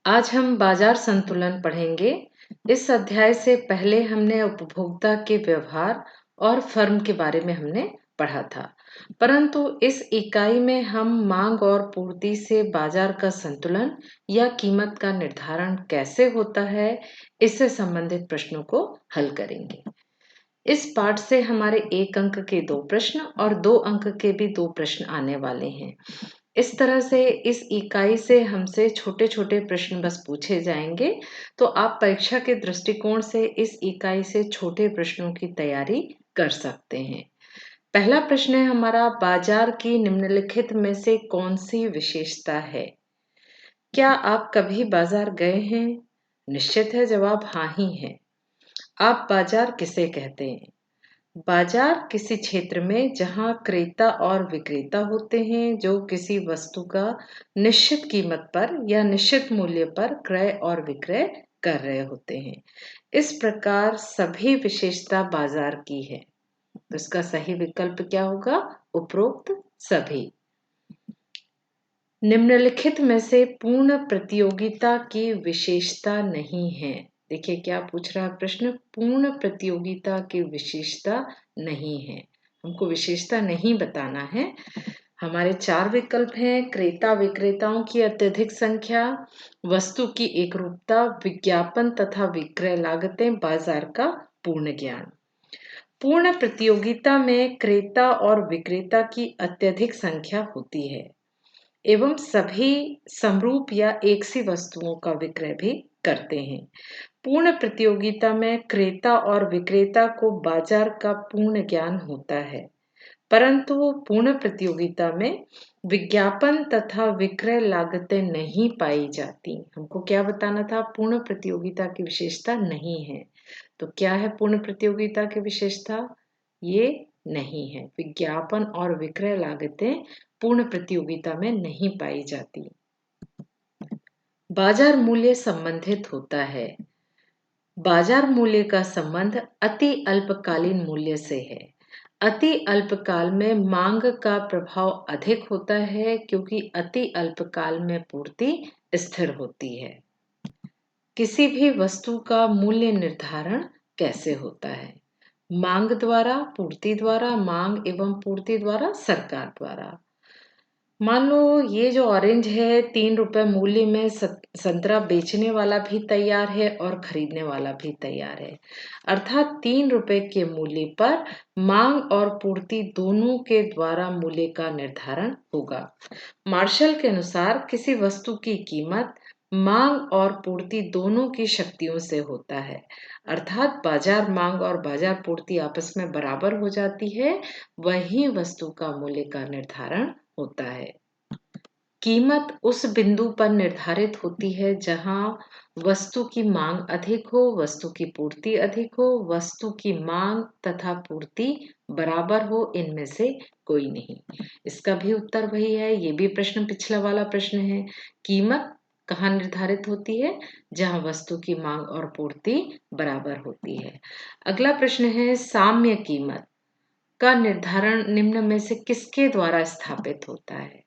आज हम बाजार संतुलन पढ़ेंगे। इस अध्याय से पहले हमने उपभोक्ता के व्यवहार और फर्म के बारे में हमने पढ़ा था, परंतु इस इकाई में हम मांग और पूर्ति से बाजार का संतुलन या कीमत का निर्धारण कैसे होता है, इससे संबंधित प्रश्नों को हल करेंगे। इस पाठ से हमारे 1 अंक के 2 प्रश्न और 2 अंक के भी 2 प्रश्न आने वाले हैं। इस तरह से इस इकाई से हमसे छोटे-छोटे प्रश्न बस पूछे जाएंगे, तो आप परीक्षा के दृष्टिकोण से इस इकाई से छोटे प्रश्नों की तैयारी कर सकते हैं। पहला प्रश्न है हमारा, बाजार की निम्नलिखित में से कौन सी विशेषता है? क्या आप कभी बाजार गए हैं? निश्चित है, जवाब हाँ ही है। आप बाजार किसे कहते हैं? बाजार किसी क्षेत्र में जहां क्रेता और विक्रेता होते हैं जो किसी वस्तु का निश्चित कीमत पर या निश्चित मूल्य पर क्रय और विक्रय कर रहे होते हैं। इस प्रकार सभी विशेषता बाजार की है। तो इसका सही विकल्प क्या होगा? उपरोक्त सभी। निम्नलिखित में से पूर्ण प्रतियोगिता की विशेषता नहीं है। देखिए क्या पूछ रहा है प्रश्न, पूर्ण प्रतियोगिता की विशेषता नहीं है। हमको विशेषता नहीं बताना है। हमारे 4 विकल्प हैं, क्रेता विक्रेताओं की अत्यधिक संख्या, वस्तु की एकरूपता, विज्ञापन तथा विक्रय लागतें, बाजार का पूर्ण ज्ञान। पूर्ण प्रतियोगिता में क्रेता और विक्रेता की अत्यधिक संख्या होती है एवं सभी समरूप या एक सी वस्तुओं का विक्रय भी करते हैं। पूर्ण प्रतियोगिता में क्रेता और विक्रेता को बाजार का पूर्ण ज्ञान होता है, परंतु पूर्ण प्रतियोगिता में विज्ञापन तथा विक्रय लागतें नहीं पाई जाती। हमको क्या बताना था? पूर्ण प्रतियोगिता की विशेषता नहीं है। तो क्या है पूर्ण प्रतियोगिता की विशेषता? ये नहीं है। विज्ञापन और विक्रय लागतें पूर्ण प्रतियोगिता में नहीं पाई जाती। बाजार मूल्य संबंधित होता है। बाजार मूल्य का संबंध अति अल्पकालीन मूल्य से है। अति अल्पकाल में मांग का प्रभाव अधिक होता है क्योंकि अति अल्पकाल में पूर्ति स्थिर होती है। किसी भी वस्तु का मूल्य निर्धारण कैसे होता है? मांग द्वारा, पूर्ति द्वारा, मांग एवं पूर्ति द्वारा, सरकार द्वारा। मान लो ये जो ऑरेंज है, 3 रुपए मूल्य में संतरा बेचने वाला भी तैयार है और खरीदने वाला भी तैयार है, अर्थात 3 रुपए के मूल्य पर मांग और पूर्ति दोनों के द्वारा मूल्य का निर्धारण होगा। मार्शल के अनुसार किसी वस्तु की कीमत मांग और पूर्ति दोनों की शक्तियों से होता है, अर्थात बाजार मांग और बाजार पूर्ति आपस में बराबर हो जाती है, वही वस्तु का मूल्य का निर्धारण होता है। कीमत उस बिंदु पर निर्धारित होती है जहां वस्तु की मांग अधिक हो, वस्तु की पूर्ति अधिक हो, वस्तु की मांग तथा पूर्ति बराबर हो, इनमें से कोई नहीं। इसका भी उत्तर वही है। ये भी प्रश्न पिछला वाला प्रश्न है। कीमत कहाँ निर्धारित होती है? जहां वस्तु की मांग और पूर्ति बराबर होती है। अगला प्रश्न है, साम्य कीमत का निर्धारण निम्न में से किसके द्वारा स्थापित होता है?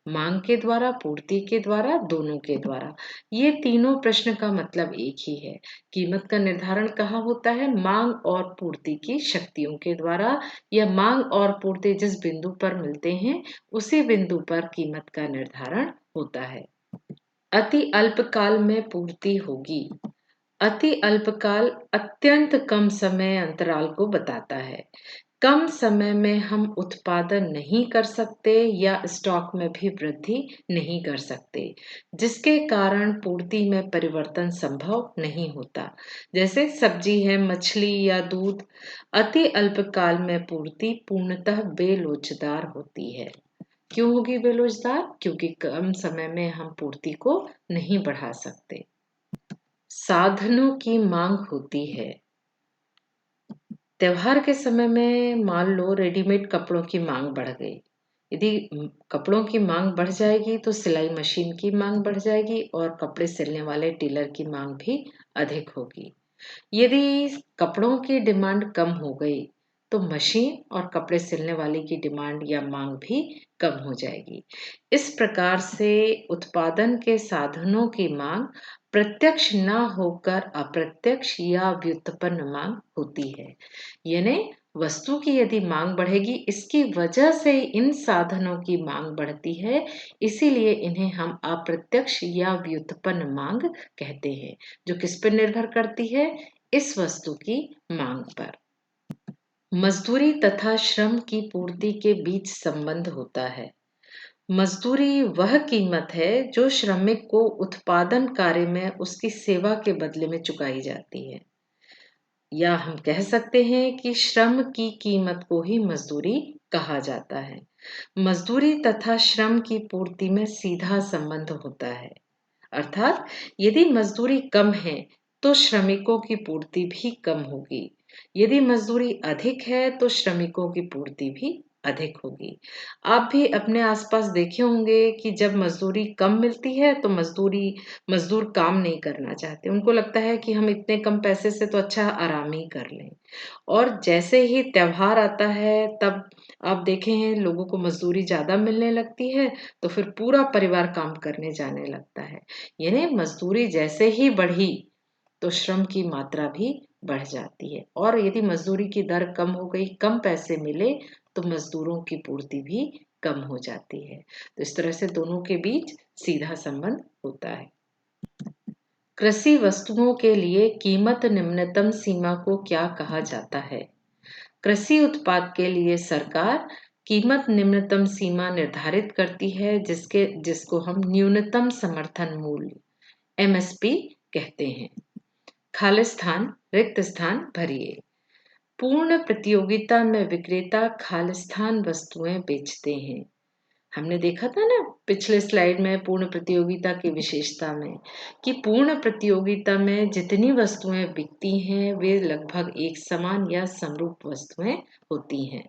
मांग के द्वारा, पूर्ति के द्वारा, दोनों के द्वारा। ये तीनों प्रश्न का मतलब एक ही है। कीमत का निर्धारण कहाँ होता है? मांग और पूर्ति की शक्तियों के द्वारा, या मांग और पूर्ति जिस बिंदु पर मिलते हैं उसी बिंदु पर कीमत का निर्धारण होता है। अति अल्पकाल में पूर्ति होगी। अति अल्पकाल अत्यंत कम समय अंतराल को बताता है। कम समय में हम उत्पादन नहीं कर सकते या स्टॉक में भी वृद्धि नहीं कर सकते, जिसके कारण पूर्ति में परिवर्तन संभव नहीं होता। जैसे सब्जी है, मछली या दूध। अति अल्पकाल में पूर्ति पूर्णतः बेलोचदार होती है। क्यों होगी बेलोचदार? क्योंकि कम समय में हम पूर्ति को नहीं बढ़ा सकते। साधनों की मांग होती है। त्योहार के समय में मान लो रेडीमेड कपड़ों की मांग बढ़ गई। यदि कपड़ों की मांग बढ़ जाएगी तो सिलाई मशीन की मांग बढ़ जाएगी और कपड़े सिलने वाले टेलर की मांग भी अधिक होगी। यदि कपड़ों की डिमांड कम हो गई तो मशीन और कपड़े सिलने वाले की डिमांड या मांग भी कम हो जाएगी। इस प्रकार से उत्पादन के साधनों की मांग प्रत्यक्ष न होकर अप्रत्यक्ष या व्युत्पन्न मांग होती है। यानी वस्तु की यदि मांग बढ़ेगी, इसकी वजह से इन साधनों की मांग बढ़ती है, इसीलिए इन्हें हम अप्रत्यक्ष या व्युत्पन्न मांग कहते हैं, जो किस पर निर्भर करती है? इस वस्तु की मांग पर। मजदूरी तथा श्रम की पूर्ति के बीच संबंध होता है। मजदूरी वह कीमत है जो श्रमिक को उत्पादन कार्य में उसकी सेवा के बदले में चुकाई जाती है, या हम कह सकते हैं कि श्रम की कीमत को ही मजदूरी कहा जाता है। मजदूरी तथा श्रम की पूर्ति में सीधा संबंध होता है। अर्थात यदि मजदूरी कम है तो श्रमिकों की पूर्ति भी कम होगी। यदि मजदूरी अधिक है तो श्रमिकों की पूर्ति भी अधिक होगी। आप भी अपने आसपास देखे होंगे कि जब मजदूरी कम मिलती है तो मजदूर काम नहीं करना चाहते। उनको लगता है कि हम इतने कम पैसे से तो अच्छा आराम ही कर लें। और जैसे ही त्योहार आता है तब आप देखे हैं लोगों को मजदूरी ज़्यादा मिलने लगती है, तो फिर पूरा परिवार काम करने जाने लगता है। यानी मजदूरी जैसे ही बढ़ी तो श्रम की मात्रा भी बढ़ जाती है, और यदि मजदूरी की दर कम हो गई, कम पैसे मिले, तो मजदूरों की पूर्ति भी कम हो जाती है। तो इस तरह से दोनों के बीच सीधा संबंध होता है। कृषि वस्तुओं के लिए कीमत निम्नतम सीमा को क्या कहा जाता है? कृषि उत्पाद के लिए सरकार कीमत निम्नतम सीमा निर्धारित करती है, जिसको हम न्यूनतम समर्थन मूल्य एमएसपी कहते हैं। खालिस्तान रिक्त स्थान भरिए। पूर्ण प्रतियोगिता में विक्रेता खालिस्तान वस्तुएं बेचते हैं। हमने देखा था ना पिछले स्लाइड में पूर्ण प्रतियोगिता की विशेषता में, कि पूर्ण प्रतियोगिता में जितनी वस्तुएं बिकती हैं वे लगभग एक समान या समरूप वस्तुएं होती हैं।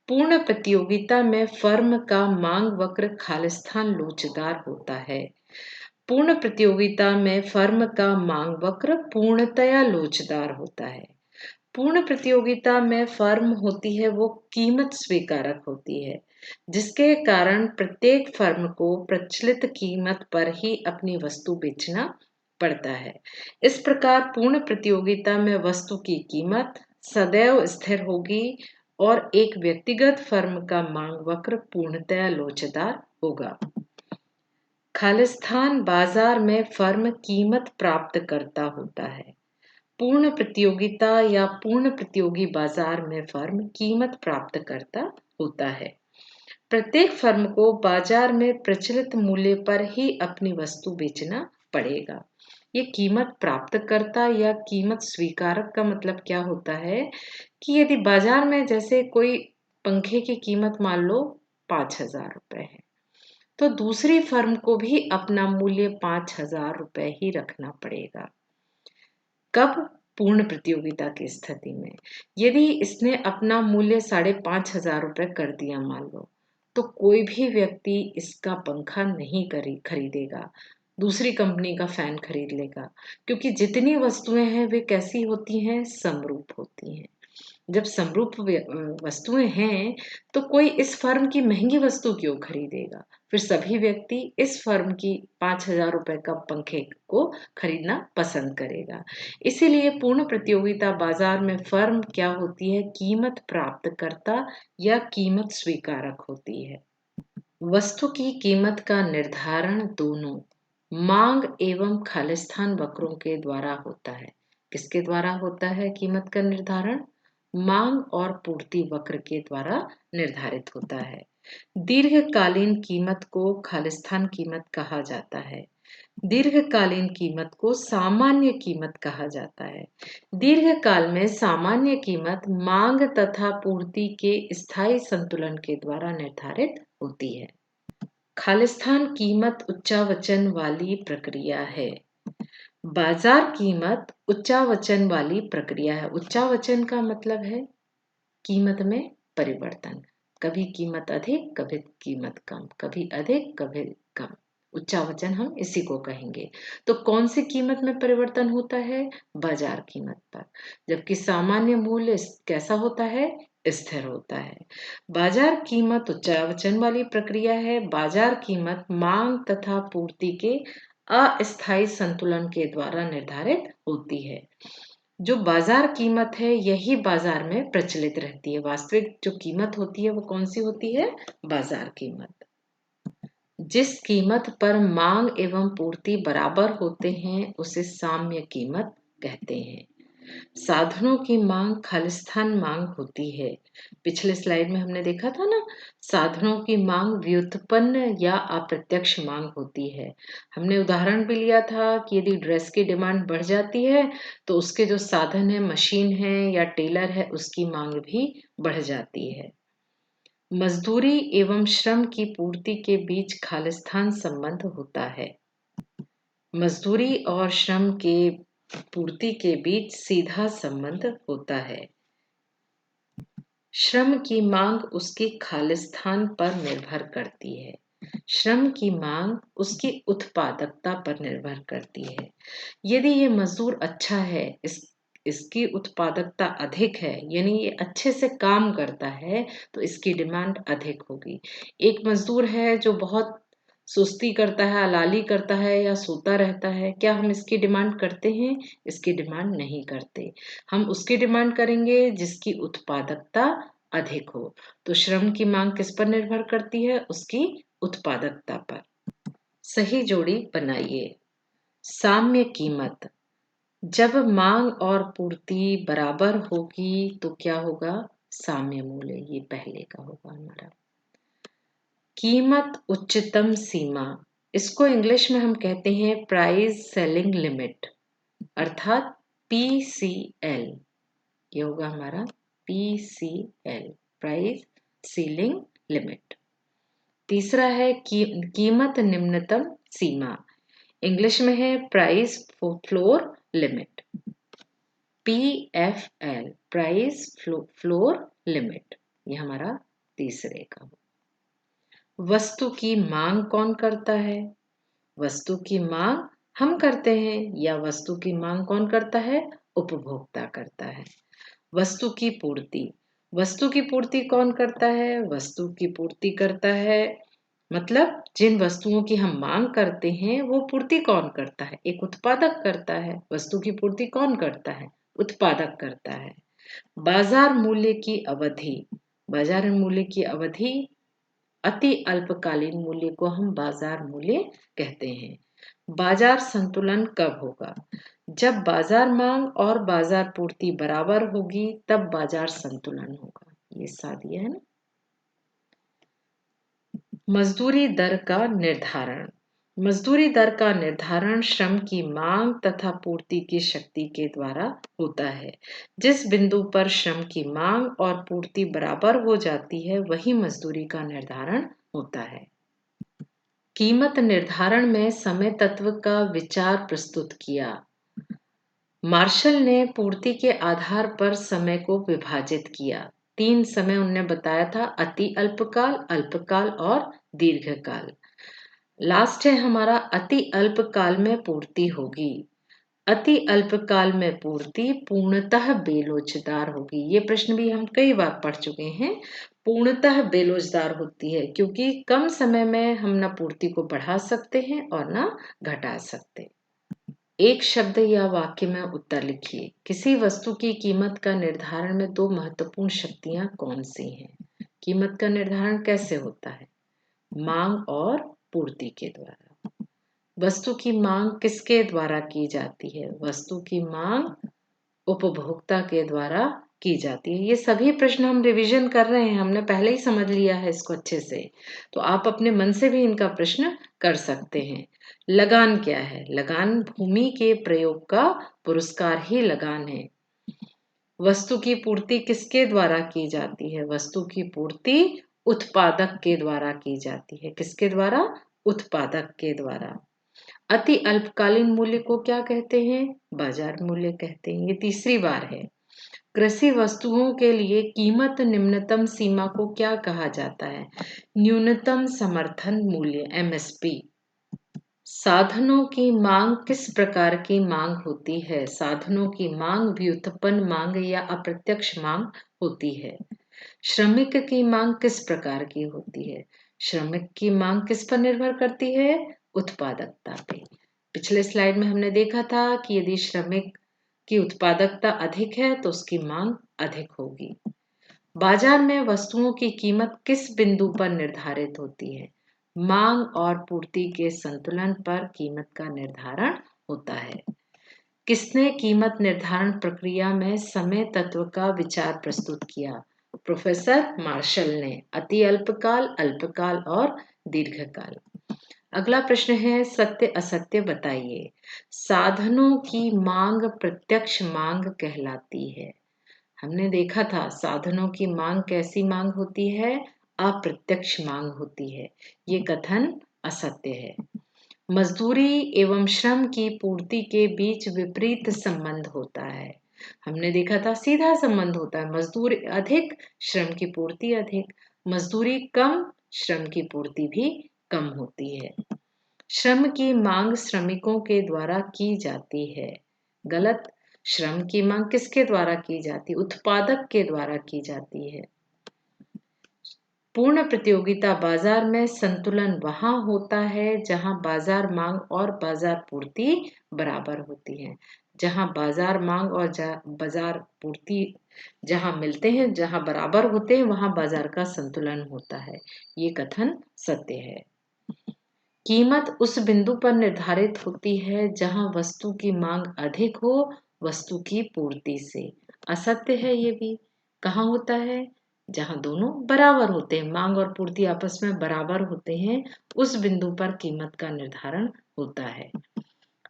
पूर्ण प्रतियोगिता में फर्म का मांग वक्र खालिस्तान लोचदार होता है। पूर्ण प्रतियोगिता में फर्म का मांग वक्र पूर्णतया लोचदार होता है। पूर्ण प्रतियोगिता में फर्म होती है वो कीमत स्वीकारक होती है, जिसके कारण प्रत्येक फर्म को प्रचलित कीमत पर ही अपनी वस्तु बेचना पड़ता है। इस प्रकार पूर्ण प्रतियोगिता में वस्तु की कीमत सदैव स्थिर होगी और एक व्यक्तिगत फर्म का मांग वक्र पूर्णतया लोचदार होगा। खालिस्तान बाजार में फर्म कीमत प्राप्त करता होता है। पूर्ण प्रतियोगिता या पूर्ण प्रतियोगी बाजार में फर्म कीमत प्राप्त करता होता है। प्रत्येक फर्म को बाजार में प्रचलित मूल्य पर ही अपनी वस्तु बेचना पड़ेगा। ये कीमत प्राप्तकर्ता या कीमत स्वीकारक का मतलब क्या होता है कि यदि बाजार में जैसे कोई पंखे की कीमत मान लो 5,000 रुपए है, तो दूसरी फर्म को भी अपना मूल्य 5,000 रुपए ही रखना पड़ेगा। कब? पूर्ण प्रतियोगिता की स्थिति में। यदि इसने अपना मूल्य 5,500 रुपए कर दिया मान लो, तो कोई भी व्यक्ति इसका पंखा नहीं खरीदेगा, दूसरी कंपनी का फैन खरीद लेगा, क्योंकि जितनी वस्तुएं हैं वे कैसी होती हैं? समरूप होती हैं। जब समरूप वस्तुएं हैं तो कोई इस फर्म की महंगी वस्तु क्यों खरीदेगा? फिर सभी व्यक्ति इस फर्म की 5,000 रुपए का पंखे को खरीदना पसंद करेगा। इसीलिए पूर्ण प्रतियोगिता बाजार में फर्म क्या होती है? कीमत प्राप्तकर्ता या कीमत स्वीकारक होती है। वस्तु की कीमत का निर्धारण दोनों मांग एवं खालिस्तान वक्रों के द्वारा होता है। किसके द्वारा होता है कीमत का निर्धारण? मांग और पूर्ति वक्र के द्वारा निर्धारित होता है। दीर्घकालीन कीमत को खालिस्तान कीमत कहा जाता है। दीर्घकालीन कीमत को सामान्य कीमत कहा जाता है। दीर्घकाल में सामान्य कीमत मांग तथा पूर्ति के स्थायी संतुलन के द्वारा निर्धारित होती है। खालिस्तान कीमत उच्चावचन वाली प्रक्रिया है। बाजार कीमत उच्चावचन वाली प्रक्रिया है। उच्चावचन का मतलब है कीमत में परिवर्तन। कभी कीमत अधिक, कभी कीमत कम, कभी अधिक, कभी कम। उच्चावचन हम इसी को कहेंगे। तो कौन सी कीमत में परिवर्तन होता है? बाजार कीमत पर। जबकि सामान्य मूल्य कैसा होता है? स्थिर होता है। बाजार कीमत उच्चावचन वाली प्रक्रिया है। बाजार कीमत मांग तथा पूर्ति के अस्थायी संतुलन के द्वारा निर्धारित होती है। जो बाजार कीमत है यही बाजार में प्रचलित रहती है। वास्तविक जो कीमत होती है वो कौन सी होती है? बाजार कीमत। जिस कीमत पर मांग एवं पूर्ति बराबर होते हैं उसे साम्य कीमत कहते हैं। साधनों की मांग खालिस्तान मांग होती है। पिछले स्लाइड में हमने देखा था ना, साधनों की मांग व्युत्पन्न या अप्रत्यक्ष मांग होती है। हमने उदाहरण भी लिया था कि यदि ड्रेस की डिमांड बढ़ जाती है तो उसके जो साधन है, मशीन है या टेलर है, उसकी मांग भी बढ़ जाती है। मजदूरी एवं श्रम की पूर्ति के बीच खालिस्तान संबंध होता है। मजदूरी और श्रम के पूर्ति के बीच सीधा संबंध होता है। श्रम की मांग उसके खालिस्तान पर निर्भर करती है। श्रम की मांग उसकी उत्पादकता पर निर्भर करती है। यदि ये मजदूर अच्छा है, इसकी उत्पादकता अधिक है, यानी ये अच्छे से काम करता है, तो इसकी डिमांड अधिक होगी। एक मजदूर है जो बहुत सुस्ती करता है, अलाली करता है या सोता रहता है, क्या हम इसकी डिमांड करते हैं? इसकी डिमांड नहीं करते। हम उसकी डिमांड करेंगे जिसकी उत्पादकता अधिक हो। तो श्रम की मांग किस पर निर्भर करती है? उसकी उत्पादकता पर। सही जोड़ी बनाइए। साम्य कीमत। जब मांग और पूर्ति बराबर होगी तो क्या होगा? साम्य मूल्य। ये पहले का होगा हमारा। कीमत उच्चतम सीमा, इसको इंग्लिश में हम कहते हैं प्राइस सेलिंग लिमिट, अर्थात PCL। ये होगा हमारा PCL, प्राइस सीलिंग लिमिट। तीसरा है कीमत निम्नतम सीमा, इंग्लिश में है price floor limit, PFL, price floor limit. ये हमारा तीसरे का हो। वस्तु की मांग कौन करता है? वस्तु की मांग हम करते हैं या वस्तु की मांग कौन करता है? उपभोक्ता करता है। वस्तु की पूर्ति, वस्तु की पूर्ति कौन करता है? वस्तु की पूर्ति करता है, मतलब जिन वस्तुओं की हम मांग करते हैं वो पूर्ति कौन करता है? एक उत्पादक करता है। वस्तु की पूर्ति कौन करता है? उत्पादक करता है। बाजार मूल्य की अवधि, बाजार मूल्य की अवधि, अति अल्पकालीन मूल्य को हम बाजार मूल्य कहते हैं। बाजार संतुलन कब होगा? जब बाजार मांग और बाजार पूर्ति बराबर होगी तब बाजार संतुलन होगा। ये साथ दिया है ना। मजदूरी दर का निर्धारण। मजदूरी दर का निर्धारण श्रम की मांग तथा पूर्ति की शक्ति के द्वारा होता है। जिस बिंदु पर श्रम की मांग और पूर्ति बराबर हो जाती है वही मजदूरी का निर्धारण होता है। कीमत निर्धारण में समय तत्व का विचार प्रस्तुत किया। मार्शल ने पूर्ति के आधार पर समय को विभाजित किया। 3 समय उनने बताया था, अति अल्पकाल, अल्पकाल और दीर्घकाल। लास्ट है हमारा अति अल्पकाल में पूर्ति होगी। अति अल्पकाल में पूर्ति पूर्णतः बेलोचदार होगी। ये प्रश्न भी हम कई बार पढ़ चुके हैं। पूर्णतः बेलोचदार होती है क्योंकि कम समय में हम ना पूर्ति को बढ़ा सकते हैं और ना घटा सकते। एक शब्द या वाक्य में उत्तर लिखिए। किसी वस्तु की कीमत का निर्धारण में 2 महत्वपूर्ण शक्तियां कौन सी हैं? कीमत का निर्धारण कैसे होता है? मांग और पूर्ति के द्वारा। वस्तु की मांग किसके द्वारा की जाती है? वस्तु की मांग उपभोक्ता के द्वारा की जाती है। ये सभी प्रश्न हम रिवीजन कर रहे हैं, हमने पहले ही समझ लिया है इसको अच्छे से, तो आप अपने मन से भी इनका प्रश्न कर सकते हैं। लगान क्या है? लगान भूमि के प्रयोग का पुरस्कार ही लगान है। वस्तु की पूर्ति किसके द्वारा की जाती है? वस्तु की पूर्ति उत्पादक के द्वारा की जाती है। किसके द्वारा? उत्पादक के द्वारा। अति अल्पकालीन मूल्य को क्या कहते हैं? बाजार मूल्य कहते हैं। ये तीसरी बार है। कृषि वस्तुओं के लिए कीमत निम्नतम सीमा को क्या कहा जाता है? न्यूनतम समर्थन मूल्य, MSP। साधनों की मांग किस प्रकार की मांग होती है? साधनों की मांग व्युत्पन्न मांग या अप्रत्यक्ष मांग होती है। श्रमिक की मांग किस प्रकार की होती है? श्रमिक की मांग किस पर निर्भर करती है? उत्पादकता पे। पिछले स्लाइड में हमने देखा था कि यदि श्रमिक की उत्पादकता अधिक है तो उसकी मांग अधिक होगी। बाजार में वस्तुओं की कीमत किस बिंदु पर निर्धारित होती है? मांग और पूर्ति के संतुलन पर कीमत का निर्धारण होता है। किसने कीमत निर्धारण प्रक्रिया में समय तत्व का विचार प्रस्तुत किया? प्रोफेसर मार्शल ने। अति अल्पकाल, अल्पकाल और दीर्घकाल। अगला प्रश्न है, सत्य असत्य बताइए। साधनों की मांग प्रत्यक्ष मांग कहलाती है। हमने देखा था साधनों की मांग कैसी मांग होती है? अप्रत्यक्ष मांग होती है। ये कथन असत्य है। मजदूरी एवं श्रम की पूर्ति के बीच विपरीत संबंध होता है। हमने देखा था सीधा संबंध होता है, मजदूर अधिक, श्रम की पूर्ति अधिक। मजदूरी कम, श्रम की पूर्ति भी कम होती है। श्रम की मांग श्रमिकों के द्वारा की जाती है। गलत। श्रम की मांग किसके द्वारा की जाती है? उत्पादक के द्वारा की जाती है। पूर्ण प्रतियोगिता बाजार में संतुलन वहां होता है जहां बाजार मांग और बाजार पूर्ति बराबर होती है। जहां बाजार मांग और बाजार पूर्ति जहां मिलते हैं, जहां बराबर होते हैं, वहां बाजार का संतुलन होता है। ये कथन सत्य है। कीमत उस बिंदु पर निर्धारित होती है जहां वस्तु की मांग अधिक हो वस्तु की पूर्ति से। असत्य है ये भी। कहाँ होता है? जहां दोनों बराबर होते हैं, मांग और पूर्ति आपस में बराबर होते हैं, उस बिंदु पर कीमत का निर्धारण होता है।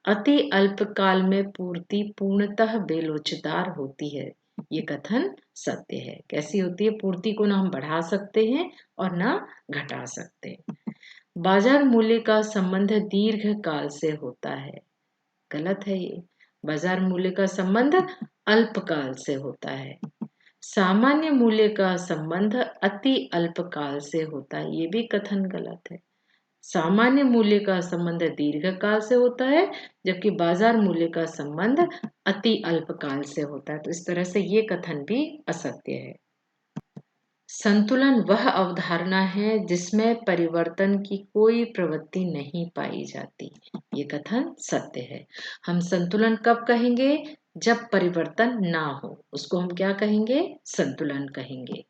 अति अल्पकाल में पूर्ति पूर्णतः बेलोचदार होती है। ये कथन सत्य है। कैसी होती है? पूर्ति को ना हम बढ़ा सकते हैं और ना घटा सकते। बाजार मूल्य का संबंध दीर्घ काल से होता है। गलत है ये। बाजार मूल्य का संबंध अल्पकाल से होता है। सामान्य मूल्य का संबंध अति अल्पकाल से होता है। ये भी कथन गलत है। सामान्य मूल्य का संबंध दीर्घकाल से होता है, जबकि बाजार मूल्य का संबंध अति अल्पकाल से होता है। तो इस तरह से ये कथन भी असत्य है। संतुलन वह अवधारणा है जिसमें परिवर्तन की कोई प्रवृत्ति नहीं पाई जाती। ये कथन सत्य है। हम संतुलन कब कहेंगे? जब परिवर्तन ना हो, उसको हम क्या कहेंगे? संतुलन कहेंगे।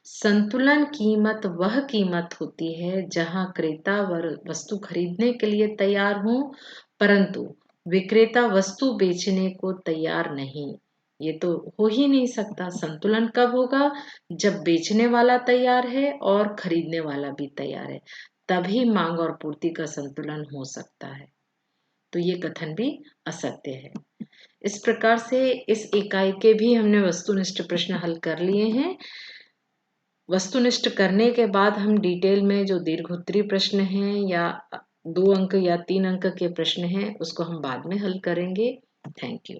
संतुलन कीमत वह कीमत होती है जहां क्रेता वस्तु खरीदने के लिए तैयार हो, परंतु विक्रेता वस्तु बेचने को तैयार नहीं। ये तो हो ही नहीं सकता। संतुलन कब होगा? जब बेचने वाला तैयार है और खरीदने वाला भी तैयार है, तभी मांग और पूर्ति का संतुलन हो सकता है। तो ये कथन भी असत्य है। इस प्रकार से इस इकाई के भी हमने वस्तुनिष्ठ प्रश्न हल कर लिए हैं। वस्तुनिष्ठ करने के बाद हम डिटेल में जो दीर्घोत्तरीय प्रश्न हैं या 2 अंक या 3 अंक के प्रश्न हैं, उसको हम बाद में हल करेंगे। Thank you.